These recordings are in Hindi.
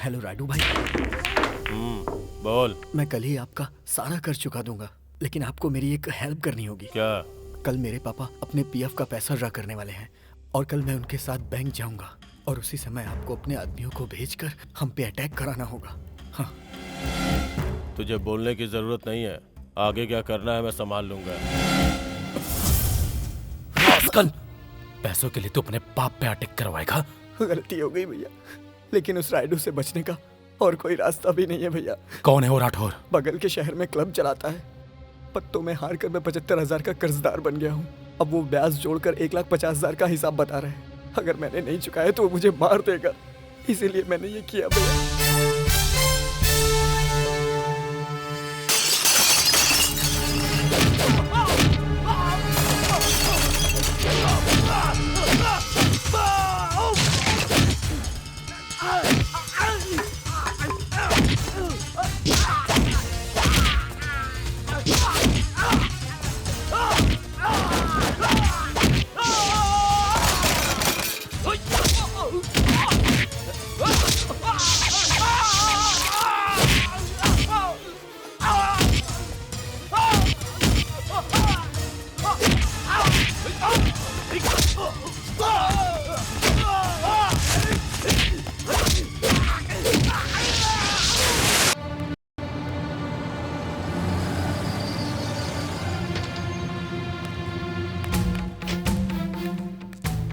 हेलो राडू भाई। बोल। मैं कल ही आपका सारा कर चुका दूंगा, लेकिन आपको मेरी एक हेल्प करनी होगी। क्या? कल मेरे पापा अपने पीएफ का पैसा ड्रा करने वाले हैं और कल मैं उनके साथ बैंक जाऊंगा और उसी समय आपको अपने आदमियों को भेजकर हम पे अटैक कराना होगा। हाँ। तुझे बोलने की जरूरत नहीं है, आगे क्या करना है मैं संभाल लूंगा। रास्कल, पैसों के लिए तू अपने बाप पे अटैक करवाएगा? गलती हो गई भैया, लेकिन उस राइडू से बचने का और कोई रास्ता भी नहीं है भैया। कौन है वो राठौर? बगल के शहर में क्लब चलाता है। पत्तों में हार कर मैं 75,000 का कर्जदार बन गया हूँ। अब वो ब्याज जोड़कर 1,50,000 का हिसाब बता रहे हैं। अगर मैंने नहीं चुकाया तो वो मुझे मार देगा, इसीलिए मैंने ये किया भैया।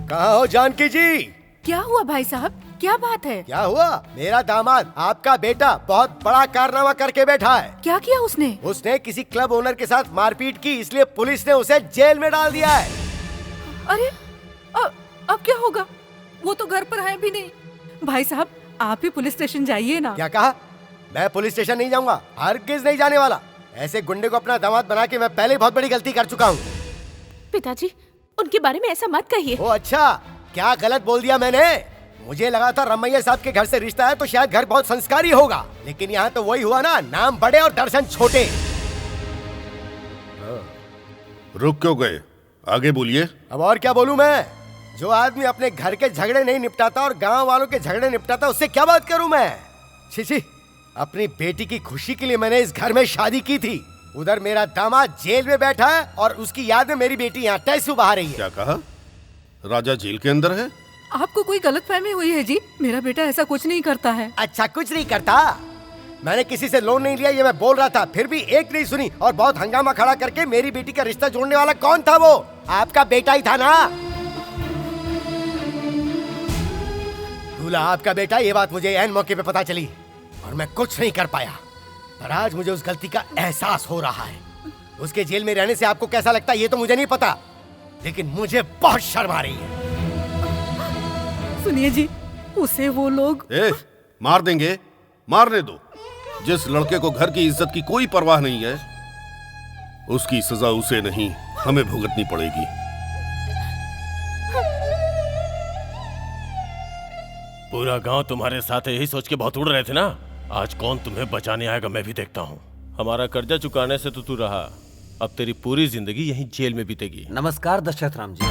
कहाँ हो जानकी जी? क्या हुआ भाई साहब, क्या बात है? क्या हुआ? मेरा दामाद आपका बेटा बहुत बड़ा कारनामा करके बैठा है। क्या किया उसने? उसने किसी क्लब ओनर के साथ मारपीट की, इसलिए पुलिस ने उसे जेल में डाल दिया है। अरे अब क्या होगा? वो तो घर पर है भी नहीं। भाई साहब आप ही पुलिस स्टेशन जाइए ना। क्या कहा? मैं पुलिस स्टेशन नहीं जाऊंगा, हरगिज नहीं जाने वाला। ऐसे गुंडे को अपना दामाद बना के मैं पहले ही बहुत बड़ी गलती कर चुका हूँ। पिताजी उनके बारे में ऐसा मत कहिए। ओ अच्छा, क्या गलत बोल दिया मैंने? मुझे लगा था रमैया साहब के घर से रिश्ता है तो शायद घर बहुत संस्कारी होगा, लेकिन यहाँ तो वही हुआ ना, नाम बड़े और दर्शन छोटे। रुक क्यों गए? आगे बोलिए। अब और क्या बोलूं मैं? जो आदमी अपने घर के झगड़े नहीं निपटाता और गांव वालों के झगड़े निपटाता, उससे क्या बात करूं मैं? छी, अपनी बेटी की खुशी के लिए मैंने इस घर में शादी की थी। उधर मेरा दामाद जेल में बैठा है और उसकी याद में मेरी बेटी यहाँ टैसू बहा रही है। क्या कहा? राजा जेल के अंदर है? आपको कोई गलतफहमी हुई है जी, मेरा बेटा ऐसा कुछ नहीं करता है। अच्छा कुछ नहीं करता? मैंने किसी से लोन नहीं लिया, ये मैं बोल रहा था, फिर भी एक नहीं सुनी और बहुत हंगामा खड़ा करके मेरी बेटी का रिश्ता जोड़ने वाला कौन था? वो आपका बेटा ही था ना? दूल्हा आपका बेटा, ये बात मुझे ऐन मौके पे पता चली और मैं कुछ नहीं कर पाया, पर आज मुझे उस गलती का एहसास हो रहा है। उसके जेल में रहने से आपको कैसा लगता है ये तो मुझे नहीं पता, लेकिन मुझे बहुत शर्म आ रही है। सुनिए जी, उसे वो लोग मार देंगे, मारने दो। जिस लड़के को घर की इज्जत की कोई परवाह नहीं है, उसकी सजा उसे नहीं हमें भुगतनी पड़ेगी। पूरा गांव तुम्हारे साथ यही सोच के बहुत उड़ रहे थे ना। आज कौन तुम्हें बचाने आएगा मैं भी देखता हूँ। हमारा कर्जा चुकाने से तो तू रहा, अब तेरी पूरी जिंदगी यहीं जेल में बीतेगी। नमस्कार दशरथ राम जी।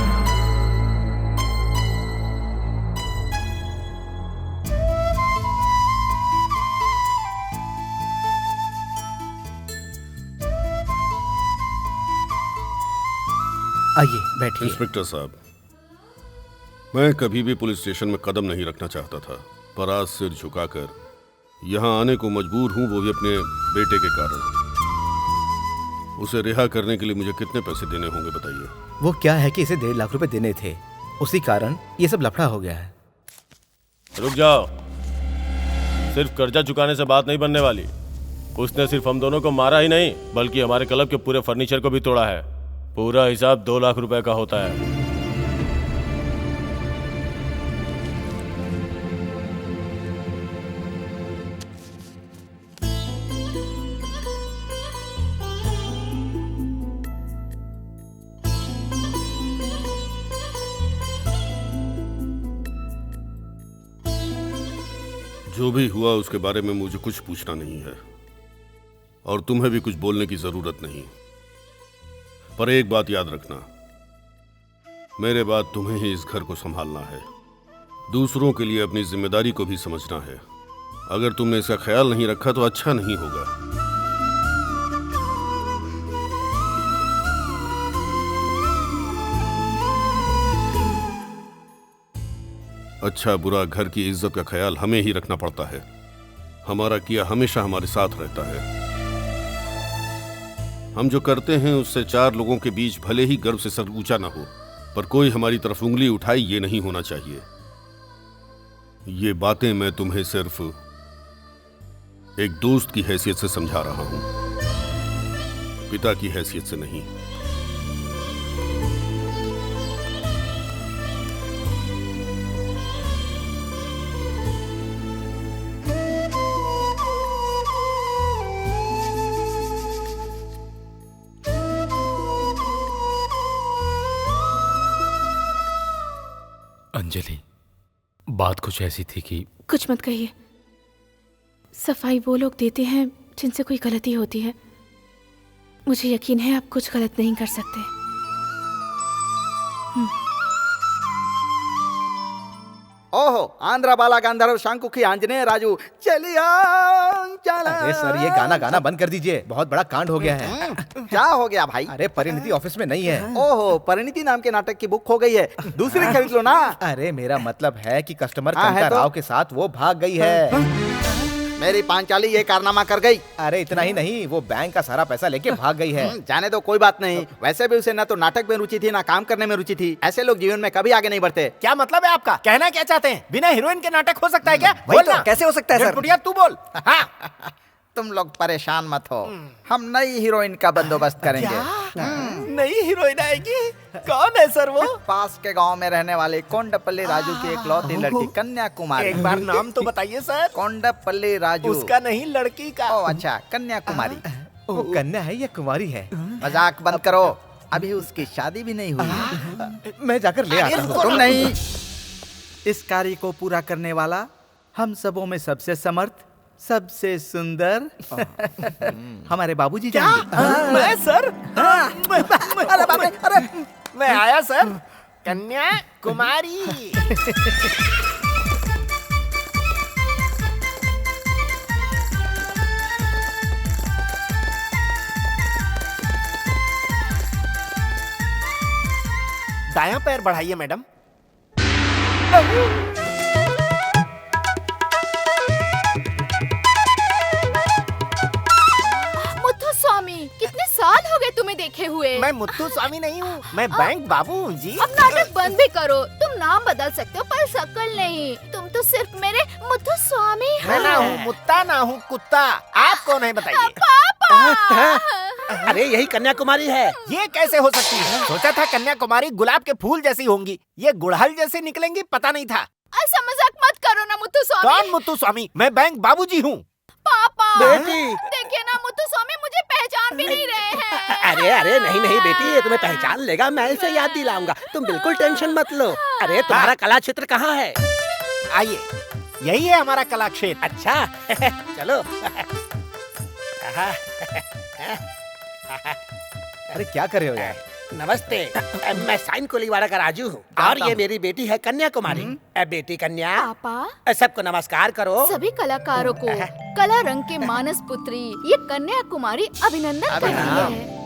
आइए बैठिए। इंस्पेक्टर साहब, मैं कभी भी पुलिस स्टेशन में कदम नहीं रखना चाहता था, पर आज सिर झुकाकर यहाँ आने को मजबूर हूँ, वो भी अपने बेटे के कारण। उसे रिहा करने के लिए मुझे कितने पैसे देने होंगे बताइए? वो क्या है कि इसे 1.5 लाख रुपए देने थे, उसी कारण ये सब लफड़ा हो गया है। रुक जाओ, सिर्फ कर्जा चुकाने से बात नहीं बनने वाली। उसने सिर्फ हम दोनों को मारा ही नहीं, बल्कि हमारे क्लब के पूरे फर्नीचर को भी तोड़ा है। पूरा हिसाब 2 लाख रुपए का होता है। जो भी हुआ उसके बारे में मुझे कुछ पूछना नहीं है और तुम्हें भी कुछ बोलने की जरूरत नहीं, पर एक बात याद रखना, मेरे बाद तुम्हें ही इस घर को संभालना है। दूसरों के लिए अपनी जिम्मेदारी को भी समझना है। अगर तुमने इसका ख्याल नहीं रखा तो अच्छा नहीं होगा। अच्छा बुरा घर की इज्जत का ख्याल हमें ही रखना पड़ता है। हमारा किया हमेशा हमारे साथ रहता है। हम जो करते हैं उससे चार लोगों के बीच भले ही गर्व से सर ऊंचा ना हो, पर कोई हमारी तरफ उंगली उठाए ये नहीं होना चाहिए। ये बातें मैं तुम्हें सिर्फ एक दोस्त की हैसियत से समझा रहा हूं, पिता की हैसियत से नहीं। अंजलि, बात कुछ ऐसी थी कि कुछ मत कहिए। सफाई वो लोग देते हैं जिनसे कोई गलती होती है। मुझे यकीन है आप कुछ गलत नहीं कर सकते। ओहो, आंध्र बाला गांधर्व शांकुखी आंजनेय राजू चलिया चला। अरे सर, ये गाना गाना बंद कर दीजिए, बहुत बड़ा कांड हो गया है। क्या हो गया भाई? अरे परिणीति ऑफिस में नहीं है। ओहो, परिणीति नाम के नाटक की बुक खो गई है, दूसरी खरीद लो ना। अरे मेरा मतलब है कि कस्टमर हाँ, है कनका तो? राव के साथ वो भाग गई है। मेरी पांचाली ये कारनामा कर गई। अरे इतना ही नहीं, वो बैंक का सारा पैसा लेके भाग गई है। जाने दो, कोई बात नहीं। वैसे भी उसे ना तो नाटक में रुचि थी ना काम करने में रुचि थी। ऐसे लोग जीवन में कभी आगे नहीं बढ़ते। क्या मतलब है आपका? कहना क्या चाहते हैं? बिना हीरोइन के नाटक हो सकता है क्या? वही बोल तो, ना। कैसे हो सकता है सर? गणपुटिया, तू बोल। हाँ, तुम लोग परेशान मत हो, हम नई हीरोइन का बंदोबस्त करेंगे। नई हीरोइन आएगी? कौन है सर वो? पास के गांव में रहने वाले कोंडपल्ली राजू की एकलौती लड़की कन्याकुमारी। एक बार नाम तो बताइए सर। कोंडपल्ली राजू। उसका नहीं, लड़की का। ओ अच्छा, कन्याकुमारी। वो कन्या है या कुंवारी है? मजाक बंद करो, अभी उसकी शादी भी नहीं हुई। मैं जाकर ले आता हूँ। तुम नहीं, इस कार्य को पूरा करने वाला हम सबों में सबसे समर्थ, सबसे सुंदर हमारे बाबूजी जाएंगे। मैं सर? अरे बाप रे, अरे मैं आया सर। कन्या कुमारी। दायां पैर बढ़ाइए मैडम। मुथु स्वामी, कितने साल हो गए तुम्हें देखे हुए। मैं मुत्तू स्वामी नहीं हूँ, मैं बैंक बाबू हूँ जी। अब नाटक बंद भी करो। तुम नाम बदल सकते हो पर शक्ल नहीं। तुम तो सिर्फ मेरे मुथु स्वामी मैं ना हूँ मुत्ता, ना हूँ कुत्ता। आप कौन है बताइए? अरे यही कन्याकुमारी है। ये कैसे हो सकती है? सोचा था कन्याकुमारी गुलाब के फूल जैसी होंगी, ये गुड़हल जैसे निकलेंगी, पता नहीं था। ऐसा मजाक मत करो ना मुथु स्वामी। कौन मुत्तू स्वामी? मैं बैंक बाबूजी हूँ। पापा बेटी। देखिए ना, मुथु स्वामी मुझे पहचान भी नहीं रहे हैं। अरे अरे नहीं नहीं बेटी, ये तुम्हें पहचान लेगा, मैं इसे याद दिलाऊंगा, तुम बिल्कुल टेंशन मत लो। अरे तुम्हारा कला क्षेत्र कहाँ है? आइए, यही है हमारा कला क्षेत्र। अच्छा चलो। अरे क्या कर रहे हो यार? नमस्ते, मैं साइन कोलीवाड़ा का राजू हूँ और ये मेरी बेटी है कन्याकुमारी। बेटी कन्या, पापा सबको नमस्कार करो। सभी कलाकारों को कला रंग के मानस पुत्री ये कन्याकुमारी अभिनंदन कर रही है।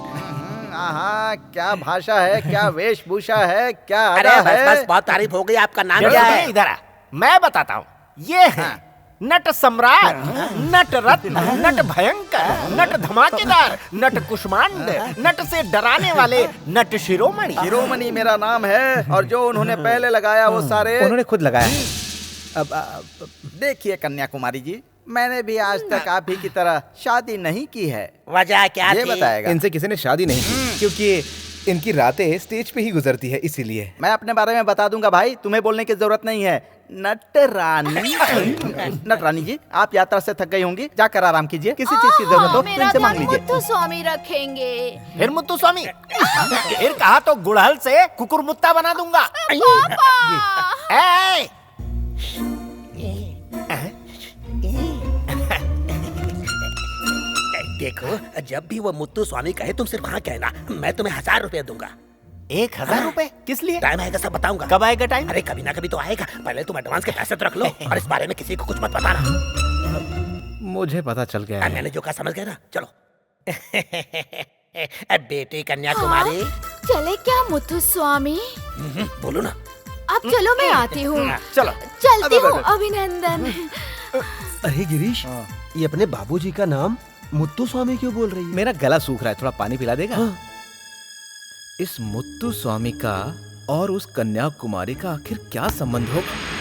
हाँ, क्या भाषा है, क्या वेशभूषा है, क्या अरे अदा बस है। बस, बहुत तारीफ हो गई। आपका नाम जरा क्या सुनिए, है? इधर आ, मैं बताता हूँ। ये है नट सम्राट, नट रत्न, नट भयंकर, नट धमाकेदार, नट कुष्मांड, नट से डराने वाले, नट शिरोमणि। शिरोमणि मेरा नाम है, और जो उन्होंने पहले लगाया वो सारे उन्होंने खुद लगाया। अब देखिए कन्याकुमारी जी, मैंने भी आज तक आप ही की तरह शादी नहीं की है। वजह क्या ये थी? बताएगा। इनसे किसी ने शादी नहीं की क्योंकि इनकी रातें स्टेज पे ही गुजरती है, इसीलिए। मैं अपने बारे में बता दूंगा भाई, तुम्हें बोलने की जरूरत नहीं है। नटरानी। नटरानी जी, आप यात्रा से थक गई होंगी, जाकर आराम कीजिए। किसी चीज की जरूरत हो तो मेरा इनसे मांग ध्यान लीजिए। मुथु स्वामी रखेंगे। फिर मुत्तू स्वामी, फिर कहा तो गुड़हल से कुकुर मुत्ता बना दूंगा। पापा ए! देखो, जब भी वो मुत्तू स्वामी कहे तुम सिर्फ हाँ कहना, मैं तुम्हें 1000 रुपए दूंगा। 1000 रुपए? किस लिए? टाइम आएगा सब बताऊंगा। कब आएगा टाइम? अरे कभी ना कभी तो आएगा, पहले तुम एडवांस के पैसे तो रख लो और इस बारे में किसी को कुछ मत बताना। मुझे पता चल गया है। मैंने जो कहा समझ गए ना? चलो। बेटी कन्याकुमारी। चले क्या मुथुस्वामी? बोलो ना। अब चलो मैं आती हूँ। चलो। चलती हूँ अभिनंदन। अरे गिरीश, ये अपने बाबूजी का नाम मुत्तु स्वामी क्यों बोल रही है? मेरा गला सूख रहा है, थोड़ा पानी पिला देगा? इस मुत्तु स्वामी का और उस कन्याकुमारी का आखिर क्या संबंध होगा?